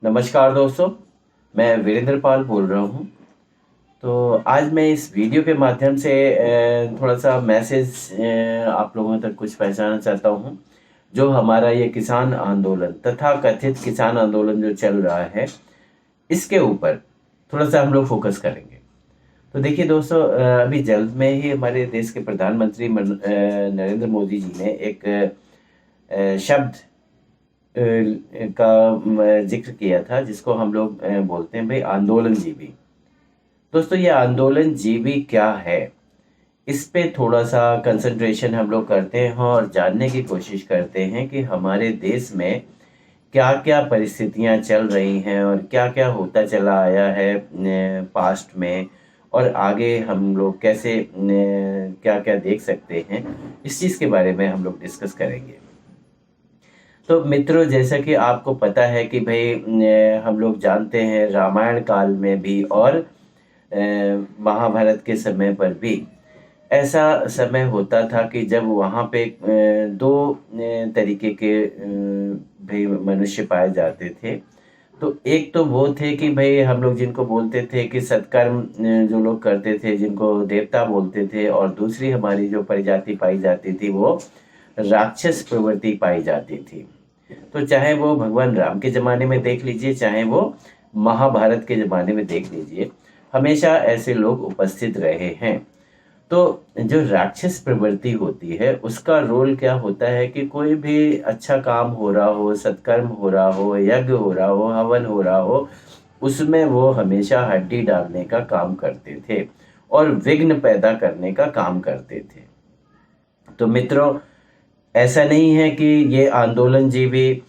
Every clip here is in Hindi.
नमस्कार दोस्तों, मैं वीरेंद्र पाल बोल रहा हूँ। तो आज मैं इस वीडियो के माध्यम से थोड़ा सा मैसेज आप लोगों तक कुछ पहुंचाना चाहता हूँ। जो हमारा ये किसान आंदोलन तथा कथित किसान आंदोलन जो चल रहा है, इसके ऊपर थोड़ा सा हम लोग फोकस करेंगे। तो देखिए दोस्तों, अभी जल्द में ही हमारे देश के प्रधानमंत्री नरेंद्र मोदी जी ने एक शब्द का जिक्र किया था, जिसको हम लोग बोलते हैं भाई आंदोलन जीवी। दोस्तों, ये आंदोलन जीवी क्या है, इस पे थोड़ा सा कंसंट्रेशन हम लोग करते हैं और जानने की कोशिश करते हैं कि हमारे देश में क्या क्या परिस्थितियां चल रही हैं और क्या क्या होता चला आया है पास्ट में, और आगे हम लोग कैसे क्या क्या देख सकते हैं, इस चीज़ के बारे में हम लोग डिस्कस करेंगे। तो मित्रों, जैसा कि आपको पता है कि भाई हम लोग जानते हैं रामायण काल में भी और महाभारत के समय पर भी ऐसा समय होता था कि जब वहाँ पे दो तरीके के भाई मनुष्य पाए जाते थे। तो एक तो वो थे कि भाई हम लोग जिनको बोलते थे कि सत्कर्म जो लोग करते थे, जिनको देवता बोलते थे, और दूसरी हमारी जो प्रजाति पाई जाती थी वो राक्षस प्रवृत्ति पाई जाती थी। तो चाहे वो भगवान राम के ज़माने में देख लीजिए, चाहे वो महाभारत के ज़माने में देख लीजिए, हमेशा ऐसे लोग उपस्थित रहे हैं। तो जो राक्षस प्रवृत्ति होती है, उसका रोल क्या होता है कि कोई भी अच्छा काम हो रहा हो, सत्कर्म हो रहा हो, यज्ञ हो रहा हो, हवन हो रहा हो, उसमें वो हमेशा हड्डी डालने का काम करते थे और विघ्न पैदा करने का काम करते थे। तो मित्रों, ऐसा नहीं है कि ये आंदोलन जीवी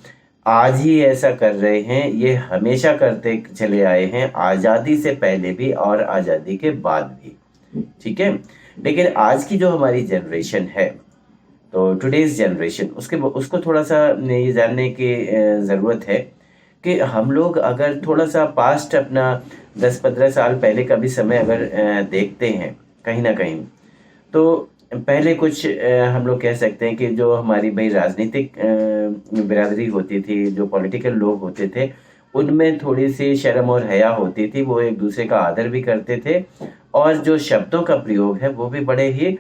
आज ही ऐसा कर रहे हैं, ये हमेशा करते चले आए हैं, आज़ादी से पहले भी और आज़ादी के बाद भी। ठीक है, लेकिन आज की जो हमारी जनरेशन है, तो टुडेज जनरेशन, उसको थोड़ा सा ये जानने की ज़रूरत है कि हम लोग अगर थोड़ा सा पास्ट अपना 10-15 साल पहले का भी समय अगर देखते हैं कहीं ना कहीं, तो पहले कुछ हम लोग कह सकते हैं कि जो हमारी भाई राजनीतिक बिरादरी होती थी, जो पॉलिटिकल लोग होते थे, उनमें थोड़ी सी शर्म और हया होती थी। वो एक दूसरे का आदर भी करते थे और जो शब्दों का प्रयोग है वो भी बड़े ही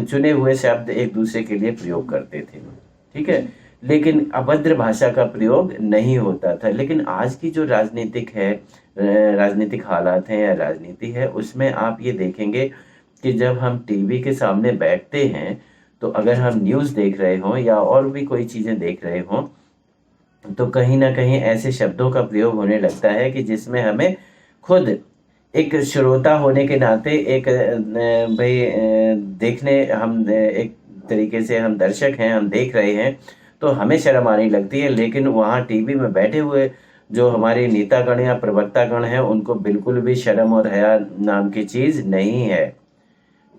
चुने हुए शब्द एक दूसरे के लिए प्रयोग करते थे। ठीक है, लेकिन अभद्र भाषा का प्रयोग नहीं होता था। लेकिन आज की जो राजनीतिक हालात हैं या राजनीति है, उसमें आप ये देखेंगे कि जब हम टीवी के सामने बैठते हैं, तो अगर हम न्यूज़ देख रहे हों या और भी कोई चीज़ें देख रहे हों, तो कहीं ना कहीं ऐसे शब्दों का प्रयोग होने लगता है कि जिसमें हमें खुद एक श्रोता होने के नाते एक भाई देखने, हम एक तरीके से हम दर्शक हैं, हम देख रहे हैं, तो हमें शर्म आने लगती है। लेकिन वहाँ टीवी में बैठे हुए जो हमारे नेतागण या प्रवक्तागण हैं, उनको बिल्कुल भी शर्म और हया नाम की चीज़ नहीं है।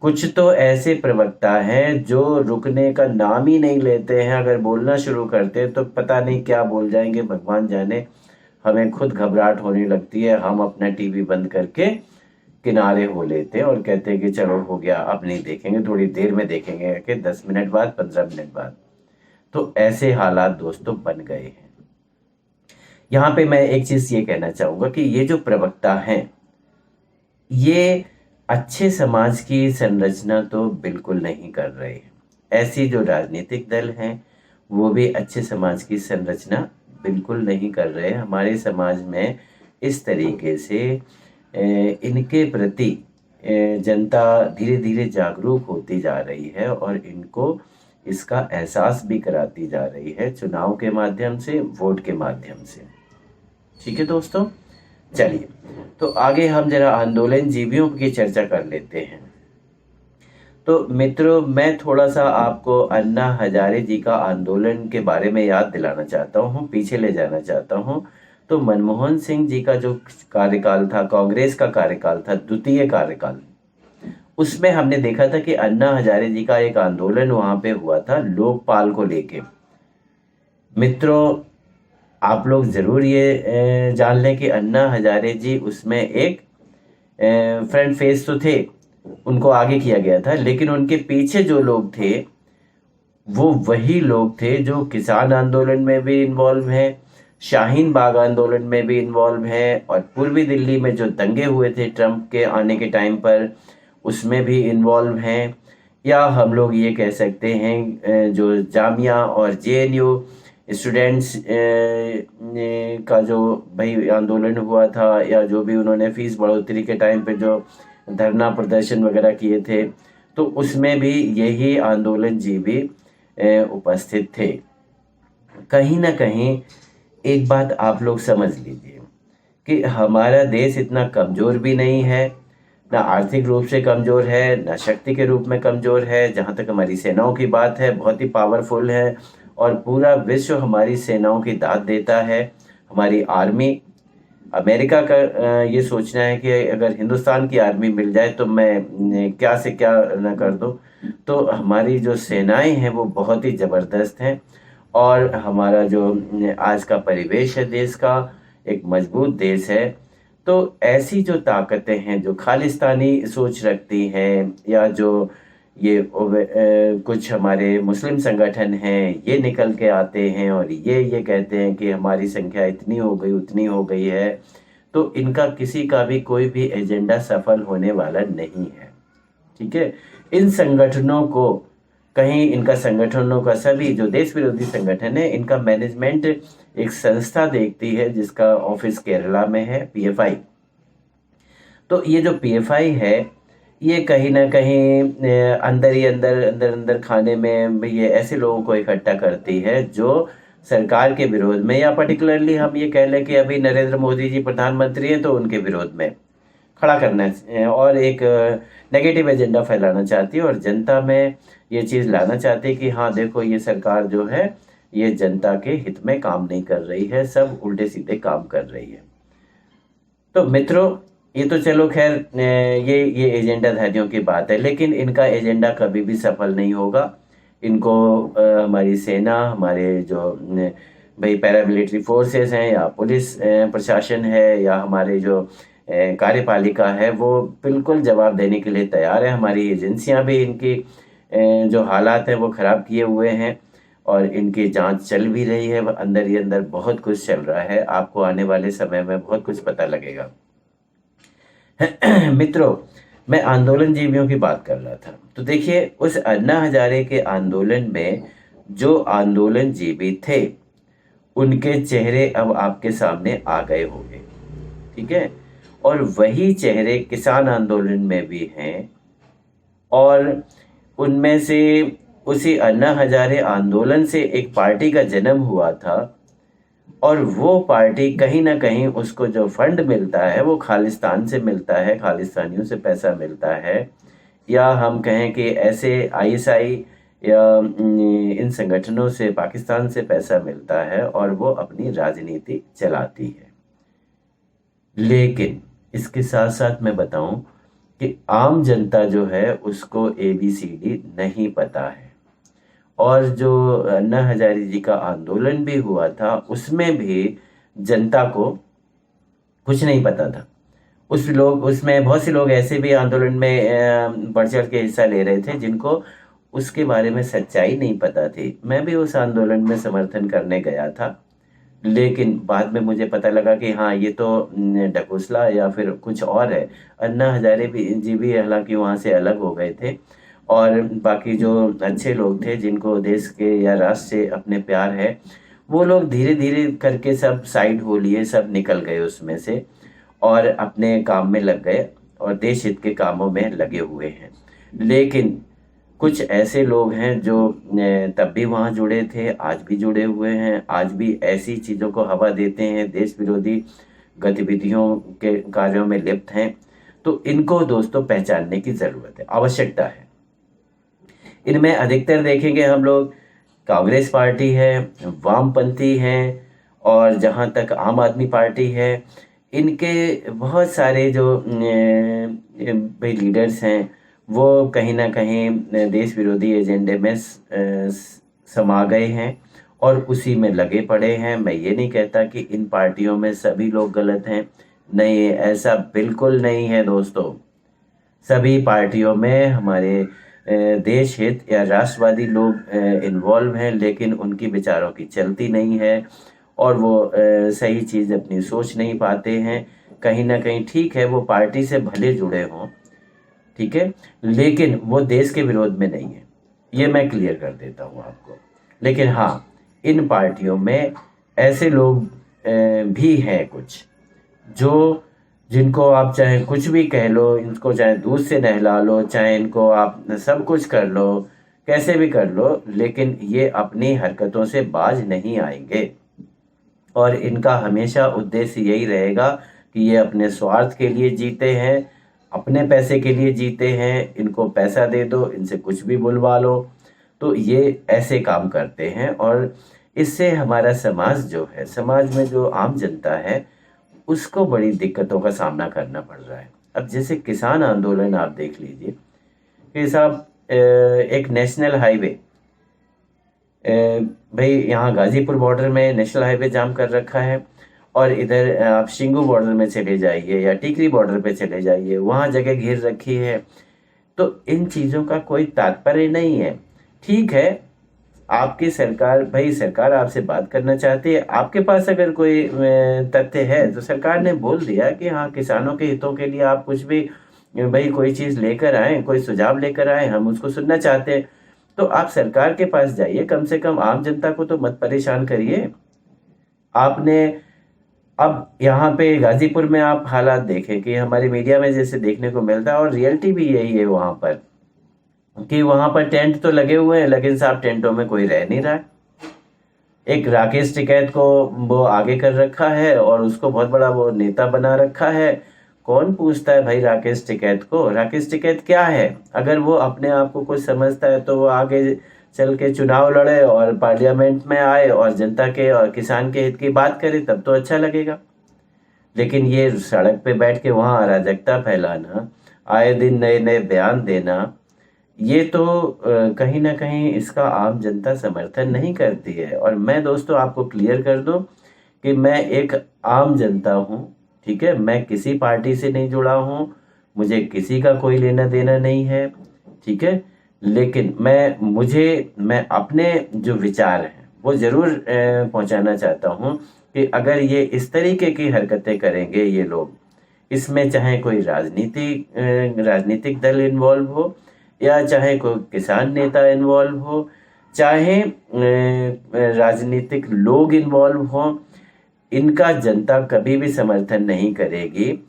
कुछ तो ऐसे प्रवक्ता हैं जो रुकने का नाम ही नहीं लेते हैं। अगर बोलना शुरू करते हैं तो पता नहीं क्या बोल जाएंगे, भगवान जाने। हमें खुद घबराहट होने लगती है, हम अपना टीवी बंद करके किनारे हो लेते हैं और कहते हैं कि चलो हो गया, अब नहीं देखेंगे, थोड़ी देर में देखेंगे, कि 10 मिनट बाद, 15 मिनट बाद। तो ऐसे हालात दोस्तों बन गए हैं। यहाँ पे मैं एक चीज़ ये कहना चाहूँगा कि ये जो प्रवक्ता हैं, ये अच्छे समाज की संरचना तो बिल्कुल नहीं कर रहे हैं। ऐसी जो राजनीतिक दल हैं, वो भी अच्छे समाज की संरचना बिल्कुल नहीं कर रहे हैं। हमारे समाज में इस तरीके से इनके प्रति जनता धीरे धीरे जागरूक होती जा रही है और इनको इसका एहसास भी कराती जा रही है, चुनाव के माध्यम से, वोट के माध्यम से। ठीक है दोस्तों, चलिए तो आगे हम जरा आंदोलन जीवियों की चर्चा कर लेते हैं। तो मित्रों, मैं थोड़ा सा आपको अन्ना हजारे जी का आंदोलन के बारे में याद दिलाना चाहता हूँ, पीछे ले जाना चाहता हूँ। तो मनमोहन सिंह जी का जो कार्यकाल था, कांग्रेस का कार्यकाल था, द्वितीय कार्यकाल, उसमें हमने देखा था कि अन्ना हजारे जी का एक आंदोलन वहां पे हुआ था लोकपाल को लेके। मित्रों, आप लोग जरूर ये जान लें कि अन्ना हजारे जी उसमें एक फ्रंट फेस तो थे, उनको आगे किया गया था, लेकिन उनके पीछे जो लोग थे वो वही लोग थे जो किसान आंदोलन में भी इन्वॉल्व हैं, शाहीन बाग आंदोलन में भी इन्वॉल्व हैं, और पूर्वी दिल्ली में जो दंगे हुए थे ट्रंप के आने के टाइम पर, उसमें भी इन्वॉल्व हैं। या हम लोग ये कह सकते हैं जो जामिया और जेएनयू स्टूडेंट्स का जो भाई आंदोलन हुआ था, या जो भी उन्होंने फीस बढ़ोतरी के टाइम पे जो धरना प्रदर्शन वगैरह किए थे, तो उसमें भी यही आंदोलन जीवी उपस्थित थे। कहीं ना कहीं एक बात आप लोग समझ लीजिए कि हमारा देश इतना कमज़ोर भी नहीं है, ना आर्थिक रूप से कमज़ोर है, ना शक्ति के रूप में कमज़ोर है। जहाँ तक हमारी सेनाओं की बात है, बहुत ही पावरफुल है, और पूरा विश्व हमारी सेनाओं की दाद देता है। हमारी आर्मी, अमेरिका का ये सोचना है कि अगर हिंदुस्तान की आर्मी मिल जाए तो मैं क्या से क्या न कर दूं। तो हमारी जो सेनाएं हैं वो बहुत ही ज़बरदस्त हैं, और हमारा जो आज का परिवेश है देश का, एक मजबूत देश है। तो ऐसी जो ताकतें हैं जो खालिस्तानी सोच रखती हैं, या जो ये कुछ हमारे मुस्लिम संगठन हैं, ये निकल के आते हैं और ये कहते हैं कि हमारी संख्या इतनी हो गई उतनी हो गई है, तो इनका किसी का भी कोई भी एजेंडा सफल होने वाला नहीं है। ठीक है, इन संगठनों को कहीं, इनका संगठनों का सभी जो देश विरोधी संगठन है, इनका मैनेजमेंट एक संस्था देखती है जिसका ऑफिस केरला में है, पीएफआई। तो ये जो पीएफआई है, ये कहीं ना कहीं अंदर ही अंदर खाने में ये ऐसे लोगों को इकट्ठा करती है जो सरकार के विरोध में, या पर्टिकुलरली हम ये कह लें कि अभी नरेंद्र मोदी जी प्रधानमंत्री हैं तो उनके विरोध में खड़ा करना और एक नेगेटिव एजेंडा फैलाना चाहती है, और जनता में ये चीज़ लाना चाहती है कि हाँ देखो, ये सरकार जो है ये जनता के हित में काम नहीं कर रही है, सब उल्टे सीधे काम कर रही है। तो मित्रों, ये तो चलो खैर ये एजेंडाधारियों की बात है, लेकिन इनका एजेंडा कभी भी सफल नहीं होगा। इनको हमारी सेना, हमारे जो भाई पैरामिलिट्री फोर्सेस हैं, या पुलिस प्रशासन है, या हमारे जो कार्यपालिका है, वो बिल्कुल जवाब देने के लिए तैयार है। हमारी एजेंसियां भी इनकी जो हालात हैं वो ख़राब किए हुए हैं, और इनकी जांच चल भी रही है। अंदर ही अंदर बहुत कुछ चल रहा है, आपको आने वाले समय में बहुत कुछ पता लगेगा। मित्रों, मैं आंदोलन जीवियों की बात कर रहा था, तो देखिए उस अन्ना हजारे के आंदोलन में जो आंदोलन जीवी थे, उनके चेहरे अब आपके सामने आ गए होंगे। ठीक है, और वही चेहरे किसान आंदोलन में भी हैं, और उनमें से उसी अन्ना हजारे आंदोलन से एक पार्टी का जन्म हुआ था, और वो पार्टी कहीं ना कहीं उसको जो फंड मिलता है वो खालिस्तान से मिलता है, खालिस्तानियों से पैसा मिलता है, या हम कहें कि ऐसे आईएसआई या इन संगठनों से पाकिस्तान से पैसा मिलता है, और वो अपनी राजनीति चलाती है। लेकिन इसके साथ साथ मैं बताऊं कि आम जनता जो है उसको ABCD नहीं पता है। और जो अन्ना हजारे जी का आंदोलन भी हुआ था, उसमें भी जनता को कुछ नहीं पता था। उसमें बहुत से लोग ऐसे भी आंदोलन में बढ़ चढ़ के हिस्सा ले रहे थे जिनको उसके बारे में सच्चाई नहीं पता थी। मैं भी उस आंदोलन में समर्थन करने गया था, लेकिन बाद में मुझे पता लगा कि हाँ, ये तो ढकोसला या फिर कुछ और है। अन्ना हजारे जी भी हालांकि वहाँ से अलग हो गए थे, और बाकी जो अच्छे लोग थे जिनको देश के या राष्ट्र से अपने प्यार है, वो लोग धीरे धीरे करके सब साइड हो लिए, सब निकल गए उसमें से, और अपने काम में लग गए, और देश हित के कामों में लगे हुए हैं। लेकिन कुछ ऐसे लोग हैं जो तब भी वहाँ जुड़े थे, आज भी जुड़े हुए हैं, आज भी ऐसी चीज़ों को हवा देते हैं, देश विरोधी गतिविधियों के कार्यों में लिप्त हैं। तो इनको दोस्तों पहचानने की ज़रूरत है, आवश्यकता है। इनमें अधिकतर देखेंगे हम लोग कांग्रेस पार्टी है, वामपंथी हैं, और जहाँ तक आम आदमी पार्टी है, इनके बहुत सारे जो भाई लीडर्स हैं वो कहीं ना कहीं देश विरोधी एजेंडे में समा गए हैं, और उसी में लगे पड़े हैं। मैं ये नहीं कहता कि इन पार्टियों में सभी लोग गलत हैं, नहीं, ऐसा बिल्कुल नहीं है दोस्तों। सभी पार्टियों में हमारे देश हित या राष्ट्रवादी लोग इन्वॉल्व हैं, लेकिन उनकी विचारों की चलती नहीं है, और वो सही चीज़ अपनी सोच नहीं पाते हैं। कहीं ना कहीं ठीक है वो पार्टी से भले जुड़े हों, ठीक है, लेकिन वो देश के विरोध में नहीं है, ये मैं क्लियर कर देता हूँ आपको। लेकिन हाँ, इन पार्टियों में ऐसे लोग भी हैं कुछ, जो जिनको आप चाहे कुछ भी कह लो, इनको चाहे दूध से नहला लो, चाहे इनको आप सब कुछ कर लो, कैसे भी कर लो, लेकिन ये अपनी हरकतों से बाज नहीं आएंगे। और इनका हमेशा उद्देश्य यही रहेगा कि ये अपने स्वार्थ के लिए जीते हैं, अपने पैसे के लिए जीते हैं। इनको पैसा दे दो, इनसे कुछ भी बुलवा लो, तो ये ऐसे काम करते हैं। और इससे हमारा समाज जो है, समाज में जो आम जनता है, उसको बड़ी दिक्कतों का सामना करना पड़ रहा है। अब जैसे किसान आंदोलन आप देख लीजिए कि साहब एक नेशनल हाईवे, भाई यहाँ गाजीपुर बॉर्डर में नेशनल हाईवे जाम कर रखा है, और इधर आप शिंगू बॉर्डर में चले जाइए या टिकरी बॉर्डर पे चले जाइए, वहाँ जगह घेर रखी है। तो इन चीज़ों का कोई तात्पर्य नहीं है। ठीक है, आपकी सरकार, भाई सरकार आपसे बात करना चाहती है, आपके पास अगर कोई तथ्य है तो सरकार ने बोल दिया कि हाँ किसानों के हितों के लिए आप कुछ भी भाई कोई चीज़ लेकर आए, कोई सुझाव लेकर आए, हम उसको सुनना चाहते हैं। तो आप सरकार के पास जाइए, कम से कम आम जनता को तो मत परेशान करिए। आपने अब यहाँ पे गाजीपुर में आप हालात देखें कि हमारी मीडिया में जैसे देखने को मिलता है, और रियलिटी भी यही है वहाँ पर, कि वहाँ पर टेंट तो लगे हुए हैं लेकिन साहब टेंटों में कोई रह नहीं रहा है। एक राकेश टिकैत को वो आगे कर रखा है और उसको बहुत बड़ा वो नेता बना रखा है। कौन पूछता है भाई राकेश टिकैत को? राकेश टिकैत क्या है? अगर वो अपने आप को कुछ समझता है तो वो आगे चल के चुनाव लड़े और पार्लियामेंट में आए और जनता के और किसान के हित की बात करे, तब तो अच्छा लगेगा। लेकिन ये सड़क पे बैठ के वहाँ अराजकता फैलाना, आए दिन नए नए बयान देना, ये तो कहीं ना कहीं इसका आम जनता समर्थन नहीं करती है। और मैं दोस्तों आपको क्लियर कर दूं कि मैं एक आम जनता हूं, ठीक है, मैं किसी पार्टी से नहीं जुड़ा हूं, मुझे किसी का कोई लेना देना नहीं है, ठीक है, लेकिन मैं अपने जो विचार हैं वो जरूर पहुंचाना चाहता हूं कि अगर ये इस तरीके की हरकतें करेंगे ये लोग, इसमें चाहे कोई राजनीतिक दल इन्वॉल्व हो या चाहे कोई किसान नेता इन्वॉल्व हो, चाहे राजनीतिक लोग इन्वॉल्व हो, इनका जनता कभी भी समर्थन नहीं करेगी।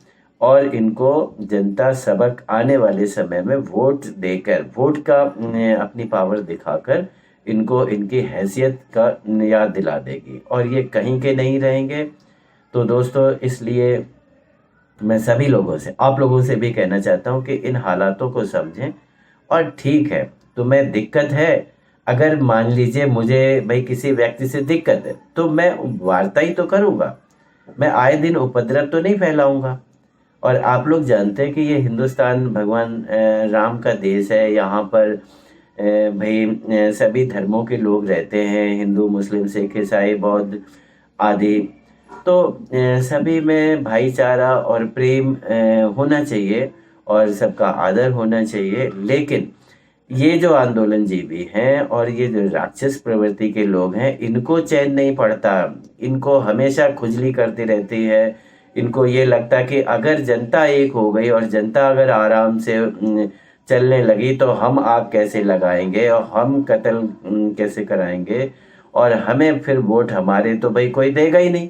और इनको जनता सबक आने वाले समय में वोट देकर, वोट का अपनी पावर दिखाकर इनको इनकी हैसियत का याद दिला देगी, और ये कहीं के नहीं रहेंगे। तो दोस्तों इसलिए मैं सभी लोगों से, आप लोगों से भी कहना चाहता हूँ कि इन हालातों को समझें। और ठीक है, तुम्हें दिक्कत है, अगर मान लीजिए मुझे भाई किसी व्यक्ति से दिक्कत है तो मैं वार्ता ही तो करूँगा, मैं आए दिन उपद्रव तो नहीं फैलाऊंगा। और आप लोग जानते हैं कि ये हिंदुस्तान भगवान राम का देश है, यहाँ पर भाई सभी धर्मों के लोग रहते हैं, हिंदू मुस्लिम सिख ईसाई बौद्ध आदि। तो सभी में भाईचारा और प्रेम होना चाहिए और सबका आदर होना चाहिए। लेकिन ये जो आंदोलनजीवी हैं और ये जो राक्षस प्रवृत्ति के लोग हैं, इनको चैन नहीं पड़ता, इनको हमेशा खुजली करती रहती है। इनको ये लगता कि अगर जनता एक हो गई और जनता अगर आराम से चलने लगी तो हम आग कैसे लगाएंगे और हम कत्ल कैसे कराएंगे, और हमें फिर वोट हमारे तो भाई कोई देगा ही नहीं।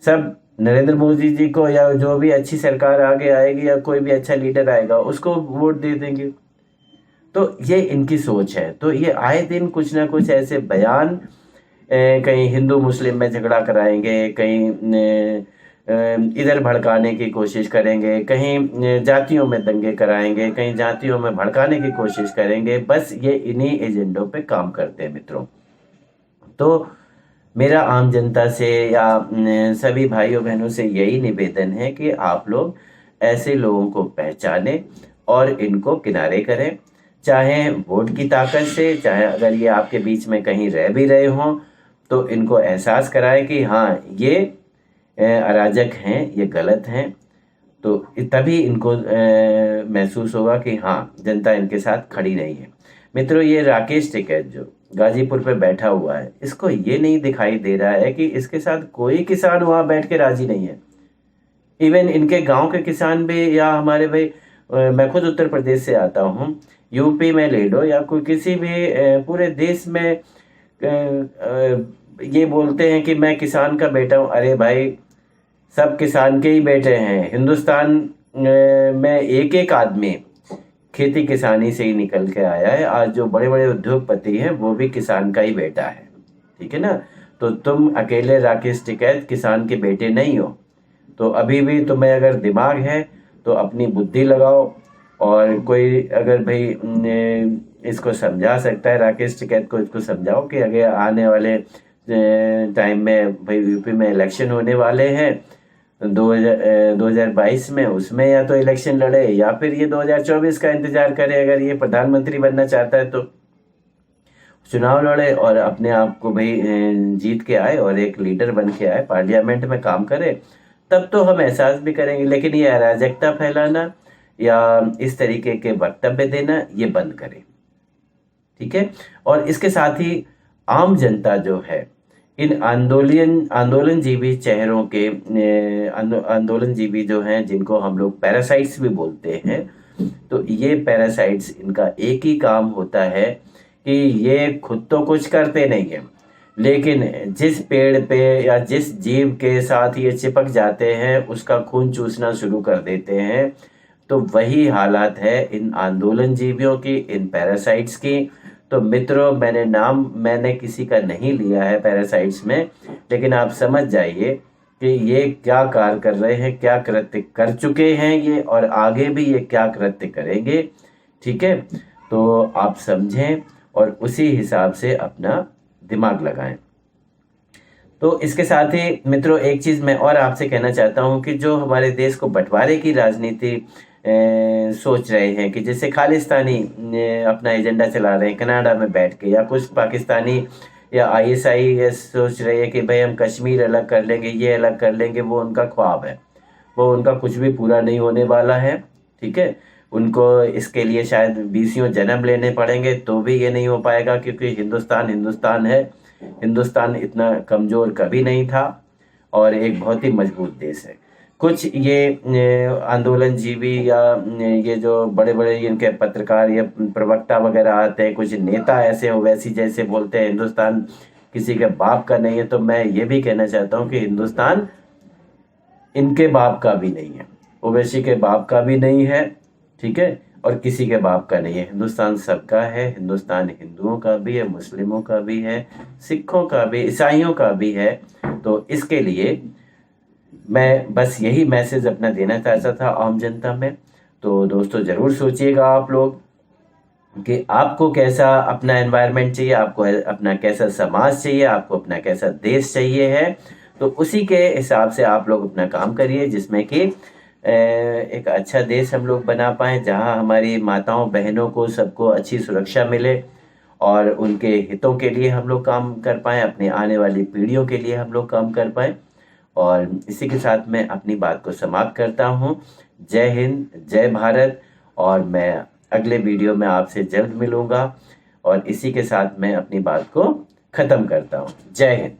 सब नरेंद्र मोदी जी को या जो भी अच्छी सरकार आगे आएगी या कोई भी अच्छा लीडर आएगा उसको वोट दे देंगे। तो ये इनकी सोच है। तो ये आए दिन कुछ ना कुछ ऐसे बयान, कहीं हिंदू मुस्लिम में झगड़ा कराएंगे, कहीं इधर भड़काने की कोशिश करेंगे, कहीं जातियों में दंगे कराएंगे, कहीं जातियों में भड़काने की कोशिश करेंगे। बस ये इन्हीं एजेंडों पे काम करते हैं मित्रों। तो मेरा आम जनता से या सभी भाइयों बहनों से यही निवेदन है कि आप लोग ऐसे लोगों को पहचानें और इनको किनारे करें, चाहे वोट की ताकत से, चाहे अगर ये आपके बीच में कहीं रह भी रहे हों तो इनको एहसास कराएं कि हाँ ये अराजक हैं, ये गलत हैं। तो तभी इनको महसूस होगा कि हाँ जनता इनके साथ खड़ी नहीं है। मित्रों, ये राकेश टिकैत जो गाजीपुर पे बैठा हुआ है, इसको ये नहीं दिखाई दे रहा है कि इसके साथ कोई किसान वहां बैठ के राजी नहीं है। इवन इनके गांव के किसान भी, या हमारे भाई मैं खुद उत्तर प्रदेश से आता हूँ, यूपी में ले लो या कोई किसी भी पूरे देश में ये बोलते हैं कि मैं किसान का बेटा हूँ। अरे भाई, सब किसान के ही बेटे हैं। हिंदुस्तान में एक एक आदमी खेती किसानी से ही निकल के आया है। आज जो बड़े बड़े उद्योगपति हैं वो भी किसान का ही बेटा है, ठीक है ना। तो तुम अकेले राकेश टिकैत किसान के बेटे नहीं हो। तो अभी भी तुम्हें अगर दिमाग है तो अपनी बुद्धि लगाओ, और कोई अगर भाई इसको समझा सकता है, राकेश टिकैत को इसको समझाओ कि अगर आने वाले टाइम में भाई यूपी में इलेक्शन होने वाले हैं 2022 में, उसमें या तो इलेक्शन लड़े या फिर ये 2024 का इंतजार करे। अगर ये प्रधानमंत्री बनना चाहता है तो चुनाव लड़े और अपने आप को भाई जीत के आए और एक लीडर बन के आए, पार्लियामेंट में काम करे, तब तो हम एहसास भी करेंगे। लेकिन ये अराजकता फैलाना या इस तरीके के वक्तव्य देना ये बंद करें, ठीक है। और इसके साथ ही आम जनता जो है, इन आंदोलनजीवी चेहरों के आंदोलनजीवी जो हैं, जिनको हम लोग पैरासाइट्स भी बोलते हैं, तो ये पैरासाइट्स, इनका एक ही काम होता है कि ये खुद तो कुछ करते नहीं है, लेकिन जिस पेड़ पे या जिस जीव के साथ ये चिपक जाते हैं उसका खून चूसना शुरू कर देते हैं। तो वही हालात है इन आंदोलन जीवियों की, इन पैरासाइट्स की। तो मित्रों, मैंने किसी का नहीं लिया है पैरासाइट्स में, लेकिन आप समझ जाइए कि ये क्या कार्य कर रहे हैं, क्या कृत्य कर चुके हैं ये, और आगे भी ये क्या कृत्य करेंगे, ठीक है। तो आप समझें और उसी हिसाब से अपना दिमाग लगाएं। तो इसके साथ ही मित्रों एक चीज़ मैं और आपसे कहना चाहता हूं कि जो हमारे देश को बंटवारे की राजनीति सोच रहे हैं, कि जैसे खालिस्तानी अपना एजेंडा चला रहे हैं कनाडा में बैठ के, या कुछ पाकिस्तानी या ISI सोच रहे हैं कि भाई हम कश्मीर अलग कर लेंगे, ये अलग कर लेंगे, वो उनका ख्वाब है, वो उनका कुछ भी पूरा नहीं होने वाला है, ठीक है। उनको इसके लिए शायद 20 जन्म लेने पड़ेंगे तो भी ये नहीं हो पाएगा, क्योंकि हिंदुस्तान है। हिंदुस्तान इतना कमज़ोर कभी नहीं था और एक बहुत ही मजबूत देश है। कुछ ये आंदोलन जीवी या ये जो बड़े बड़े इनके पत्रकार या प्रवक्ता वगैरह आते हैं, कुछ नेता ऐसे हो वैसी जैसे बोलते हैं हिंदुस्तान किसी के बाप का नहीं है। तो मैं ये भी कहना चाहता हूँ कि हिंदुस्तान इनके बाप का भी नहीं है, ओवैसी के बाप का भी नहीं है, ठीक है, और किसी के बाप का नहीं है। हिंदुस्तान सबका है। हिंदुस्तान हिंदुओं का भी है, मुस्लिमों का भी है, सिखों का भी, ईसाइयों का भी है। तो इसके लिए मैं बस यही मैसेज अपना देना चाहता था आम जनता में। तो दोस्तों ज़रूर सोचिएगा आप लोग कि आपको कैसा अपना एनवायरनमेंट चाहिए, आपको अपना कैसा समाज चाहिए, आपको अपना कैसा देश चाहिए है। तो उसी के हिसाब से आप लोग अपना काम करिए, जिसमें कि एक अच्छा देश हम लोग बना पाएँ, जहां हमारी माताओं बहनों को सबको अच्छी सुरक्षा मिले और उनके हितों के लिए हम लोग काम कर पाएँ, अपने आने वाली पीढ़ियों के लिए हम लोग काम कर पाएँ। और इसी के साथ मैं अपनी बात को समाप्त करता हूँ। जय हिंद, जय भारत। और मैं अगले वीडियो में आपसे जल्द मिलूँगा, और इसी के साथ मैं अपनी बात को ख़त्म करता हूँ। जय हिंद।